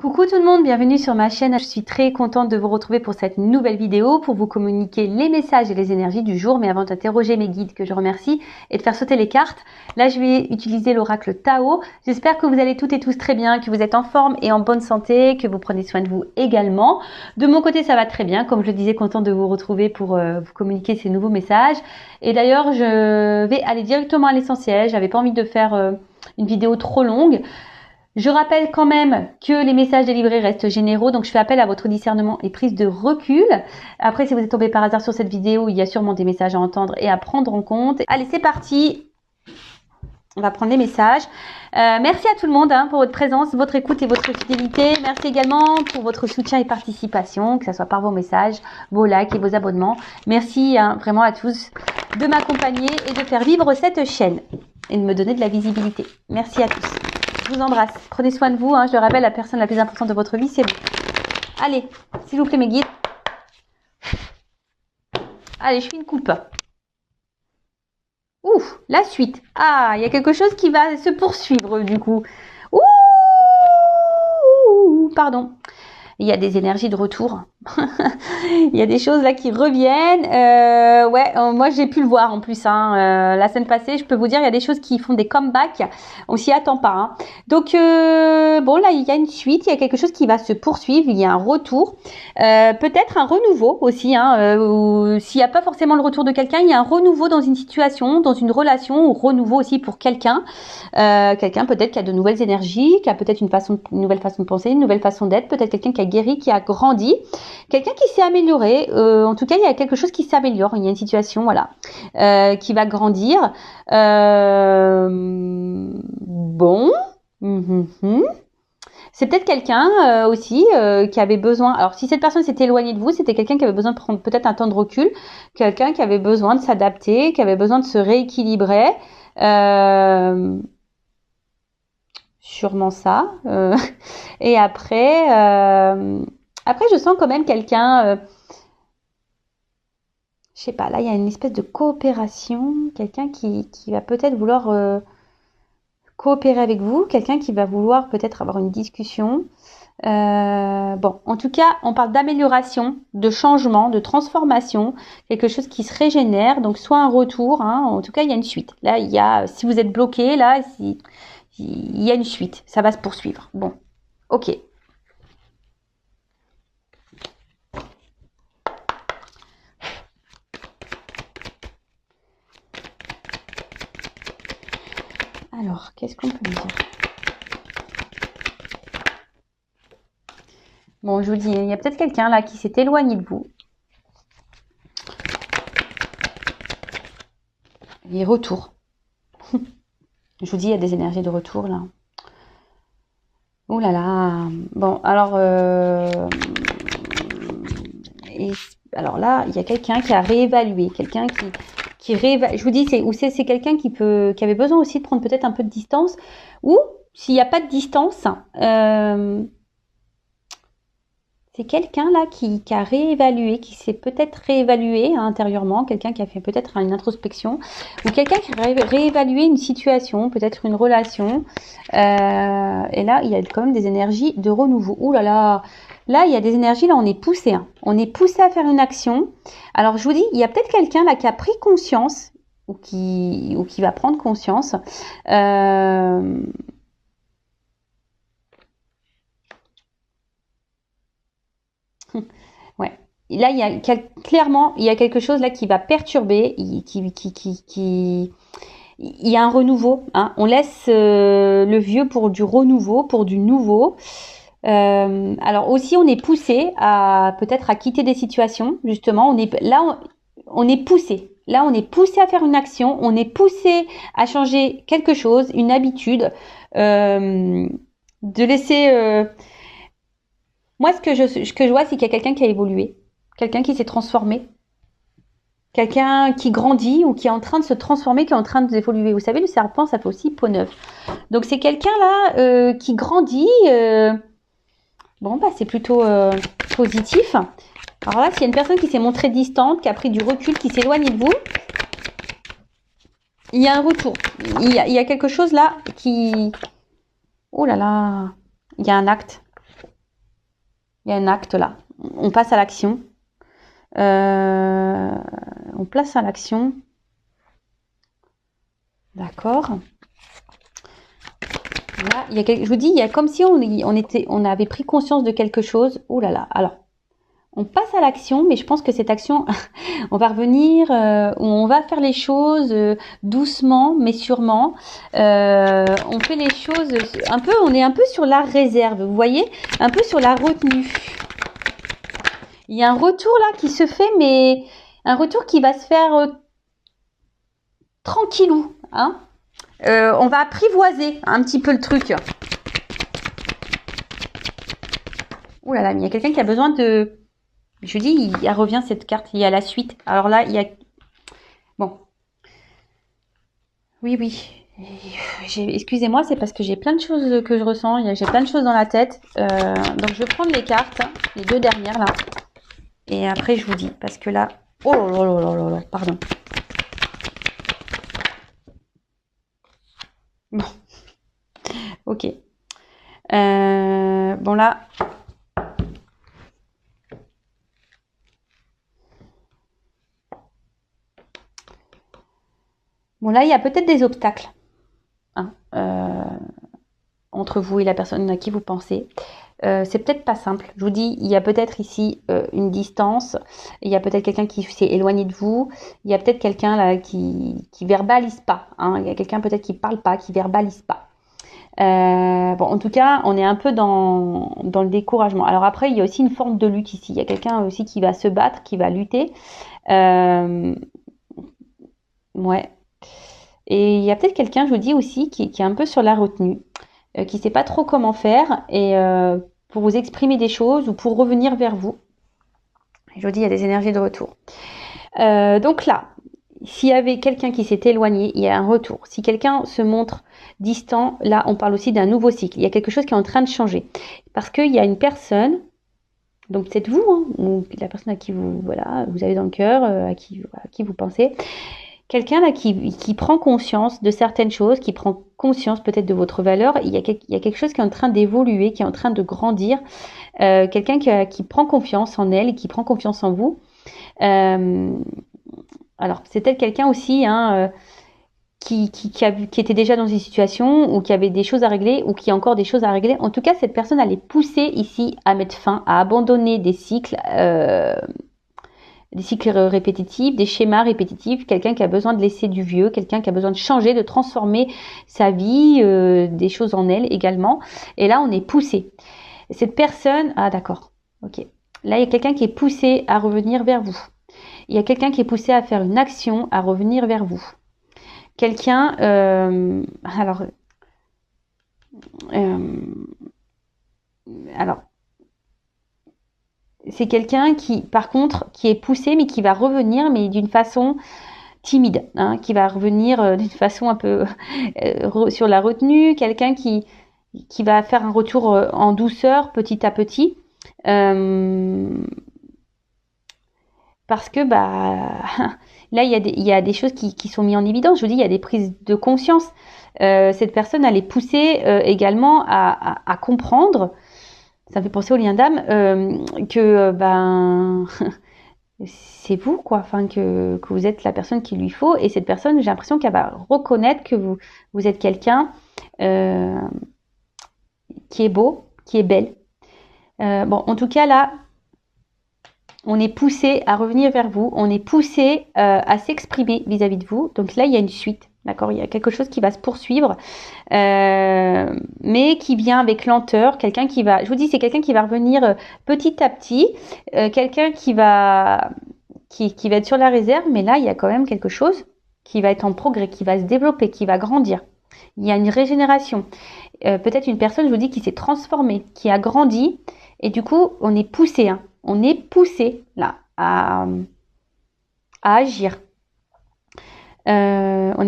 Coucou tout le monde, bienvenue sur ma chaîne. Je suis très contente de vous retrouver pour cette nouvelle vidéo pour vous communiquer les messages et les énergies du jour. Mais avant d'interroger mes guides que je remercie et de faire sauter les cartes, là je vais utiliser l'oracle Tao. J'espère que vous allez toutes et tous très bien, que vous êtes en forme et en bonne santé, que vous prenez soin de vous également. De mon côté ça va très bien, comme je le disais, contente de vous retrouver pour vous communiquer ces nouveaux messages. Et d'ailleurs je vais aller directement à l'essentiel, j'avais pas envie de faire une vidéo trop longue. Je rappelle quand même que les messages délivrés restent généraux, donc je fais appel à votre discernement et prise de recul. Après, si vous êtes tombé par hasard sur cette vidéo, il y a sûrement des messages à entendre et à prendre en compte. Allez, c'est parti. On va prendre les messages. Merci à tout le monde pour votre présence, votre écoute et votre fidélité. Merci également pour votre soutien et participation, que ce soit par vos messages, vos likes et vos abonnements. Merci vraiment à tous de m'accompagner et de faire vivre cette chaîne et de me donner de la visibilité. Merci à tous. Je vous embrasse. Prenez soin de vous. Je le rappelle, la personne la plus importante de votre vie, c'est vous. Allez, s'il vous plaît, mes guides. Allez, je fais une coupe. Ouf, la suite. Ah, il y a quelque chose qui va se poursuivre, du coup. Ouh, pardon. Il y a des énergies de retour. Il y a des choses là qui reviennent. Moi j'ai pu le voir en plus. La semaine passée, je peux vous dire, il y a des choses qui font des comebacks. On s'y attend pas. Donc bon là, il y a une suite, il y a quelque chose qui va se poursuivre. Il y a un retour, peut-être un renouveau aussi. S'il n'y a pas forcément le retour de quelqu'un, il y a un renouveau dans une situation, dans une relation, ou renouveau aussi pour quelqu'un. Quelqu'un peut-être qui a de nouvelles énergies, qui a peut-être une nouvelle façon de penser, une nouvelle façon d'être. Peut-être quelqu'un qui a guéri, qui a grandi. Quelqu'un qui s'est amélioré, en tout cas il y a quelque chose qui s'améliore, il y a une situation qui va grandir. Bon, c'est peut-être quelqu'un aussi qui avait besoin, alors si cette personne s'est éloignée de vous, c'était quelqu'un qui avait besoin de prendre peut-être un temps de recul, quelqu'un qui avait besoin de s'adapter, qui avait besoin de se rééquilibrer. Sûrement ça. Et après, je sens quand même quelqu'un, je sais pas, là, il y a une espèce de coopération, quelqu'un qui va peut-être vouloir coopérer avec vous, quelqu'un qui va vouloir peut-être avoir une discussion. Bon, en tout cas, on parle d'amélioration, de changement, de transformation, quelque chose qui se régénère, donc soit un retour, en tout cas, il y a une suite. Là, il y a, si vous êtes bloqué, là, il y a une suite, ça va se poursuivre. Bon, ok. Alors, qu'est-ce qu'on peut dire? Bon, je vous dis, il y a peut-être quelqu'un là qui s'est éloigné de vous. Et retour. Je vous dis, il y a des énergies de retour là. Oh là là. Bon, alors... alors là, il y a quelqu'un qui a réévalué. Quelqu'un qui réévalue. Je vous dis, c'est quelqu'un qui avait besoin aussi de prendre peut-être un peu de distance. Ou, s'il n'y a pas de distance... c'est quelqu'un là qui a réévalué, qui s'est peut-être réévalué intérieurement, quelqu'un qui a fait peut-être une introspection, ou quelqu'un qui a réévalué une situation, peut-être une relation. Et là, il y a quand même des énergies de renouveau. Ouh là là, là il y a des énergies, là on est poussé. On est poussé à faire une action. Alors je vous dis, il y a peut-être quelqu'un là qui a pris conscience, ou qui va prendre conscience. Ouais. Là, clairement, il y a quelque chose là qui va perturber, il y a un renouveau. On laisse le vieux pour du renouveau, pour du nouveau. Alors aussi, on est poussé à peut-être à quitter des situations. Justement, on est poussé. Là, on est poussé à faire une action. On est poussé à changer quelque chose, une habitude, de laisser. Moi, ce que je vois, c'est qu'il y a quelqu'un qui a évolué, quelqu'un qui s'est transformé, quelqu'un qui grandit ou qui est en train de se transformer, qui est en train d'évoluer. Vous savez, le serpent, ça fait aussi peau neuve. Donc, c'est quelqu'un là qui grandit. Bon, bah, c'est plutôt positif. Alors là, s'il y a une personne qui s'est montrée distante, qui a pris du recul, qui s'éloigne de vous, il y a un retour. Il y a quelque chose là qui... Oh là là, il y a un acte. Il y a un acte là. On passe à l'action. On place à l'action. D'accord. Là, je vous dis, il y a comme si on avait pris conscience de quelque chose. Ouh là là. Alors, on passe à l'action, mais je pense que cette action, on va revenir, on va faire les choses doucement, mais sûrement. On fait les choses un peu, on est un peu sur la réserve, vous voyez, un peu sur la retenue. Il y a un retour là qui se fait, mais un retour qui va se faire tranquillou, hein. On va apprivoiser un petit peu le truc. Ouh là là, mais il y a quelqu'un qui a besoin de... Je dis, il revient cette carte, il y a la suite. Alors là, il y a... Bon. Oui. Excusez-moi, c'est parce que j'ai plein de choses que je ressens. J'ai plein de choses dans la tête. Donc, je vais prendre les cartes, les deux dernières là. Et après, je vous dis. Parce que là... Oh là là là là là, pardon. Bon. Ok. Bon là... Bon là, il y a peut-être des obstacles hein, entre vous et la personne à qui vous pensez. C'est peut-être pas simple. Je vous dis, il y a peut-être ici une distance. Il y a peut-être quelqu'un qui s'est éloigné de vous. Il y a peut-être quelqu'un là qui verbalise pas. Hein. Il y a quelqu'un peut-être qui parle pas, qui verbalise pas. Bon, en tout cas, on est un peu dans le découragement. Alors après, il y a aussi une forme de lutte ici. Il y a quelqu'un aussi qui va se battre, qui va lutter. Ouais. Et il y a peut-être quelqu'un, je vous dis aussi, qui est un peu sur la retenue, qui ne sait pas trop comment faire, et pour vous exprimer des choses ou pour revenir vers vous. Je vous dis, il y a des énergies de retour. Donc là, s'il y avait quelqu'un qui s'est éloigné, il y a un retour. Si quelqu'un se montre distant, là, on parle aussi d'un nouveau cycle. Il y a quelque chose qui est en train de changer. Parce qu'il y a une personne, donc c'est vous, hein, ou la personne à qui vous avez dans le cœur, à qui vous pensez, quelqu'un là qui prend conscience de certaines choses, qui prend conscience peut-être de votre valeur. Il y a quelque chose qui est en train d'évoluer, qui est en train de grandir. Quelqu'un qui prend confiance en elle et qui prend confiance en vous. Alors, c'est peut-être quelqu'un aussi hein, qui était déjà dans une situation ou qui avait des choses à régler ou qui a encore des choses à régler. En tout cas, cette personne, elle est poussée ici à mettre fin, à abandonner des cycles répétitifs, des schémas répétitifs, quelqu'un qui a besoin de laisser du vieux, quelqu'un qui a besoin de changer, de transformer sa vie, des choses en elle également. Et là, on est poussé. Cette personne, ah d'accord, ok. Là, il y a quelqu'un qui est poussé à revenir vers vous. Il y a quelqu'un qui est poussé à faire une action, à revenir vers vous. Quelqu'un, alors, c'est quelqu'un qui, par contre, qui est poussé, mais qui va revenir, mais d'une façon timide, hein, qui va revenir d'une façon un peu sur la retenue, quelqu'un qui va faire un retour en douceur, petit à petit, parce que là, il y a des choses qui sont mises en évidence. Je vous dis, il y a des prises de conscience. Cette personne, elle est poussée également à comprendre. Ça me fait penser au lien d'âme que c'est vous quoi, enfin que vous êtes la personne qu'il lui faut et cette personne, j'ai l'impression qu'elle va reconnaître que vous êtes quelqu'un qui est beau, qui est belle. Bon, en tout cas là, on est poussé à revenir vers vous, on est poussé à s'exprimer vis-à-vis de vous. Donc là, il y a une suite. D'accord, il y a quelque chose qui va se poursuivre, mais qui vient avec lenteur. Quelqu'un qui va, je vous dis, c'est quelqu'un qui va revenir petit à petit, quelqu'un qui va être sur la réserve, mais là, il y a quand même quelque chose qui va être en progrès, qui va se développer, qui va grandir. Il y a une régénération. Peut-être une personne, je vous dis, qui s'est transformée, qui a grandi, et du coup, on est poussé, hein, on est poussé là à agir. On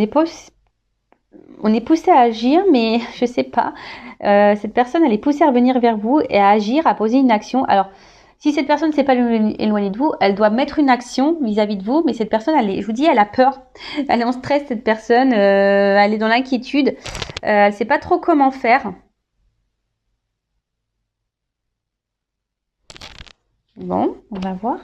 est poussé à agir, mais je sais pas. Cette personne, elle est poussée à revenir vers vous et à agir, à poser une action. Alors, si cette personne ne s'est pas éloignée de vous, elle doit mettre une action vis-à-vis de vous. Mais cette personne, je vous dis, elle a peur. Elle est en stress, cette personne. Elle est dans l'inquiétude. Elle ne sait pas trop comment faire. Bon, on va voir.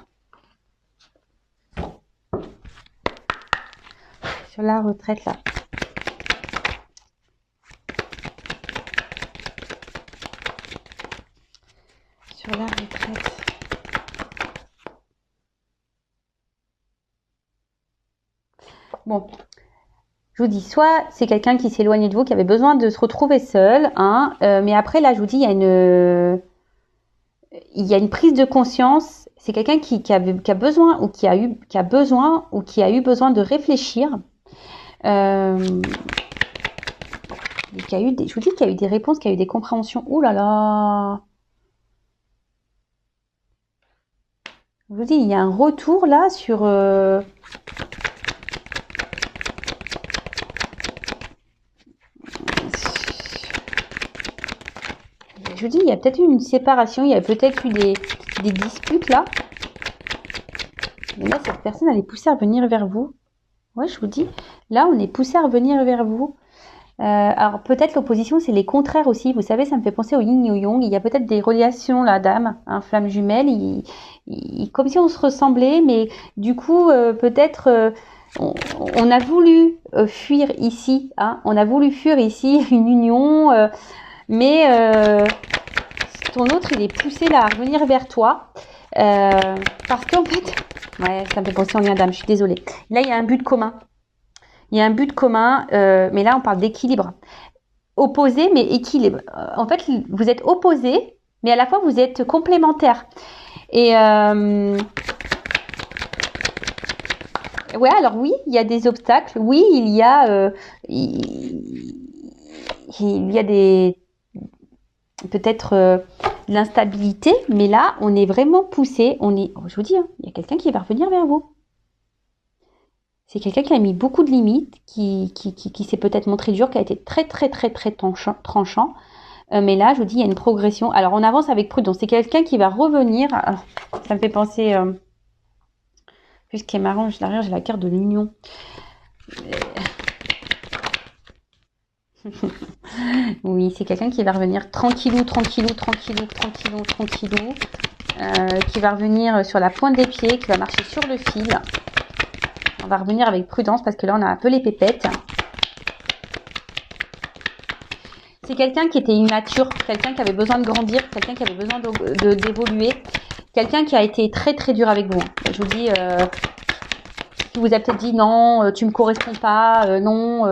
Sur la retraite, là. Sur la retraite. Bon, je vous dis, soit c'est quelqu'un qui s'éloigne de vous, qui avait besoin de se retrouver seul, hein, mais après, là, je vous dis, il y a une prise de conscience. C'est quelqu'un qui a besoin ou qui a eu besoin de réfléchir. Je vous dis qu'il y a eu des réponses, qu'il y a eu des compréhensions. Ouh là là! Je vous dis, il y a un retour là sur... Je vous dis, il y a peut-être eu une séparation, il y a peut-être eu des disputes là. Mais là, cette personne, elle est poussée à revenir vers vous. Ouais, je vous dis, là, on est poussé à revenir vers vous. Alors, peut-être l'opposition, c'est les contraires aussi. Vous savez, ça me fait penser au yin et au yang. Il y a peut-être des relations, là, d'âme, hein, flamme jumelle. Comme si on se ressemblait, mais du coup, peut-être... on a voulu fuir ici, hein, on a voulu fuir ici une union, mais ton autre, il est poussé là à revenir vers toi, parce qu'en fait, ouais, ça me fait penser en lien d'âme, je suis désolée. Là, il y a un but commun. Il y a un but commun, mais là, on parle d'équilibre. Opposé, mais équilibre. En fait, vous êtes opposés, mais à la fois, vous êtes complémentaires. Et ouais, alors oui, il y a des obstacles. Oui, il y a des peut-être l'instabilité, mais là, on est vraiment poussé. Je vous dis, hein, il y a quelqu'un qui va revenir vers vous. C'est quelqu'un qui a mis beaucoup de limites, qui s'est peut-être montré dur, qui a été très tranchant. Mais là, je vous dis, il y a une progression. Alors, on avance avec prudence. C'est quelqu'un qui va revenir. Alors, ça me fait penser... Puis ce qui est marrant, derrière, j'ai la carte de l'union. Oui, c'est quelqu'un qui va revenir tranquillou, qui va revenir sur la pointe des pieds, qui va marcher sur le fil. On va revenir avec prudence parce que là, on a un peu les pépettes. C'est quelqu'un qui était immature, quelqu'un qui avait besoin de grandir, quelqu'un qui avait besoin d'évoluer, quelqu'un qui a été très dur avec vous. Je vous dis, qui vous a peut-être dit non, tu me corresponds pas, non,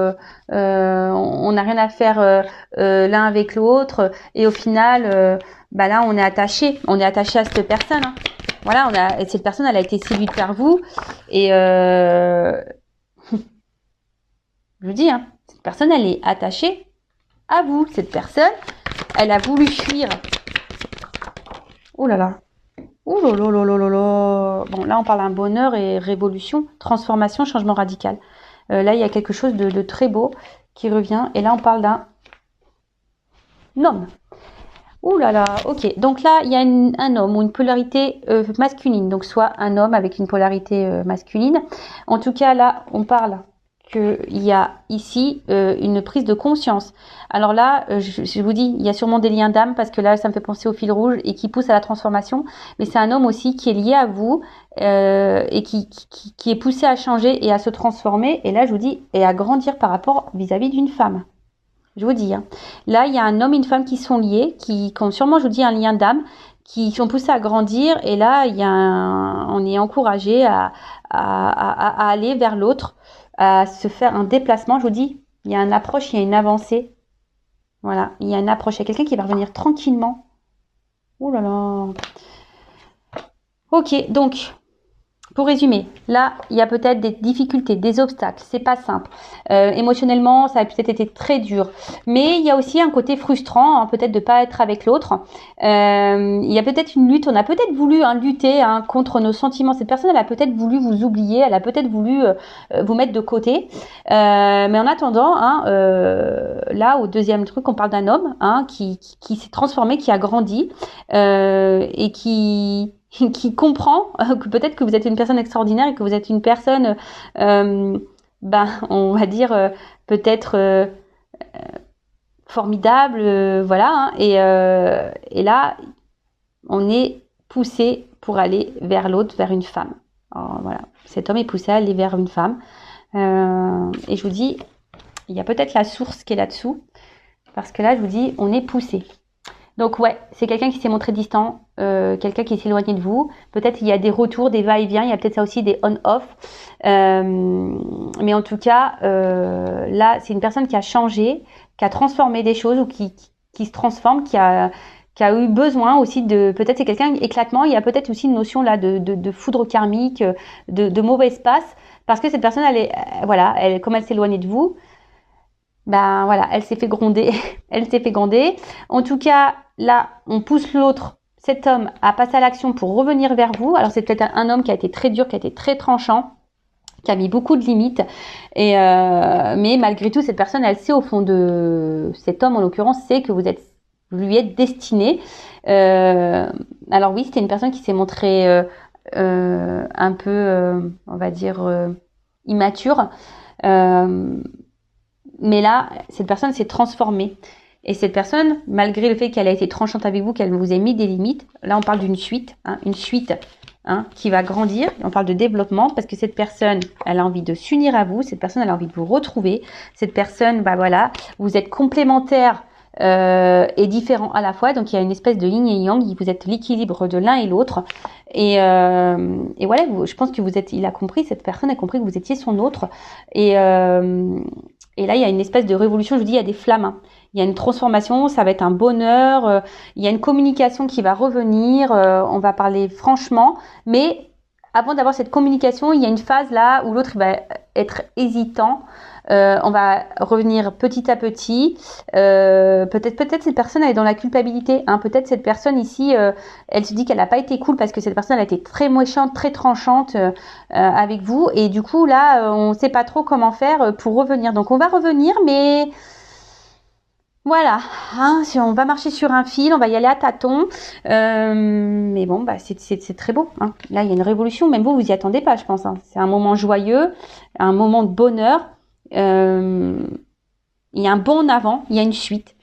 on n'a rien à faire l'un avec l'autre. Et au final, là, on est attaché à cette personne. Hein. Voilà, cette personne, elle a été séduite par vous. Et je vous dis, hein, cette personne, elle est attachée à vous. Cette personne, elle a voulu fuir. Oh là là. Ouh là là là là là. Bon, là, on parle d'un bonheur et révolution, transformation, changement radical. Là, il y a quelque chose de très beau qui revient. Et là, on parle d'un homme. Ouh là là, ok. Donc là, il y a un homme ou une polarité masculine. Donc, soit un homme avec une polarité masculine. En tout cas, là, on parle qu'il y a ici une prise de conscience. Alors là, je vous dis, il y a sûrement des liens d'âme parce que là, ça me fait penser au fil rouge et qui pousse à la transformation. Mais c'est un homme aussi qui est lié à vous et qui est poussé à changer et à se transformer. Et là, je vous dis, et à grandir par rapport vis-à-vis d'une femme. Je vous dis, hein. Là, il y a un homme et une femme qui sont liés, qui ont sûrement, je vous dis, un lien d'âme, qui sont poussés à grandir. Et là, on est encouragé à aller vers l'autre, à se faire un déplacement. Je vous dis, il y a une approche, il y a une avancée. Voilà, il y a une approche. Il y a quelqu'un qui va revenir tranquillement. Oh là là. Ok, donc... Pour résumer, là, il y a peut-être des difficultés, des obstacles, c'est pas simple. Émotionnellement, ça a peut-être été très dur. Mais il y a aussi un côté frustrant, hein, peut-être de pas être avec l'autre. Il y a peut-être une lutte, on a peut-être voulu lutter contre nos sentiments. Cette personne, elle a peut-être voulu vous oublier, elle a peut-être voulu vous mettre de côté. Mais en attendant, là, au deuxième truc, on parle d'un homme qui s'est transformé, qui a grandi et qui comprend que peut-être que vous êtes une personne extraordinaire et que vous êtes une personne, on va dire, peut-être formidable, voilà. Et là, on est poussé pour aller vers l'autre, vers une femme. Alors, voilà, cet homme est poussé à aller vers une femme. Et je vous dis, il y a peut-être la source qui est là-dessous. Parce que là, je vous dis, on est poussé. Donc ouais, c'est quelqu'un qui s'est montré distant, quelqu'un qui s'est éloigné de vous. Peut-être il y a des retours, des va-et-vient, il y a peut-être ça aussi des on-off. Mais en tout cas, là, c'est une personne qui a changé, qui a transformé des choses ou qui se transforme, qui a eu besoin aussi de... Peut-être c'est quelqu'un éclatement, il y a peut-être aussi une notion là de foudre karmique, de mauvais espace, parce que cette personne, comme elle s'est éloignée de vous, ben voilà, elle s'est fait gronder, elle s'est fait gronder. En tout cas, là, on pousse l'autre, cet homme, à passer à l'action pour revenir vers vous. Alors c'est peut-être un homme qui a été très dur, qui a été très tranchant, qui a mis beaucoup de limites. Mais malgré tout, cette personne, elle sait au fond de cet homme, en l'occurrence, sait que vous lui êtes destiné. Alors oui, c'était une personne qui s'est montrée un peu, on va dire, immature. Mais là, cette personne s'est transformée. Et cette personne, malgré le fait qu'elle a été tranchante avec vous, qu'elle vous ait mis des limites, là on parle d'une suite, qui va grandir. On parle de développement parce que cette personne, elle a envie de s'unir à vous. Cette personne, elle a envie de vous retrouver. Cette personne, vous êtes complémentaires et différents à la fois. Donc il y a une espèce de yin et yang. Vous êtes l'équilibre de l'un et l'autre. Et voilà, je pense que il a compris, cette personne a compris que vous étiez son autre. Et là, il y a une espèce de révolution. Je vous dis, il y a des flammes. Il y a une transformation, ça va être un bonheur. Il y a une communication qui va revenir. On va parler franchement. Mais avant d'avoir cette communication, il y a une phase là où l'autre va être hésitant. On va revenir petit à petit. Peut-être cette personne elle est dans la culpabilité. Peut-être cette personne ici, elle se dit qu'elle n'a pas été cool parce que cette personne elle a été très méchante, très tranchante avec vous. Et du coup là, on ne sait pas trop comment faire pour revenir. Donc on va revenir, mais voilà, si on va marcher sur un fil, on va y aller à tâtons. Mais bon, c'est très beau. Là, il y a une révolution. Même vous y attendez pas, je pense. C'est un moment joyeux, un moment de bonheur. Il y a un bond en avant, il y a une suite.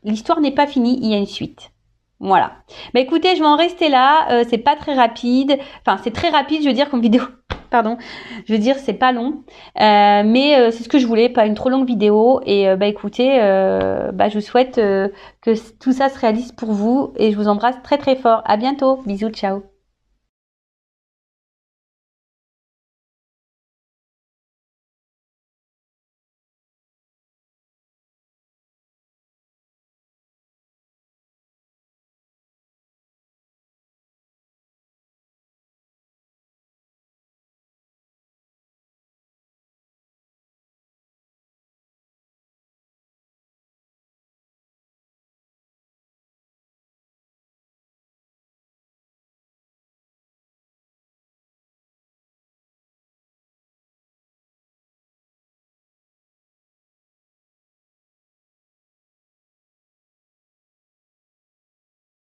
L'histoire n'est pas finie, il y a une suite. Voilà. Écoutez, je vais en rester là. C'est pas très rapide. Enfin, c'est très rapide, je veux dire, comme vidéo. Pardon. Je veux dire, c'est pas long. Mais c'est ce que je voulais, pas une trop longue vidéo. Et écoutez, je vous souhaite que tout ça se réalise pour vous. Et je vous embrasse très très fort. À bientôt. Bisous, ciao.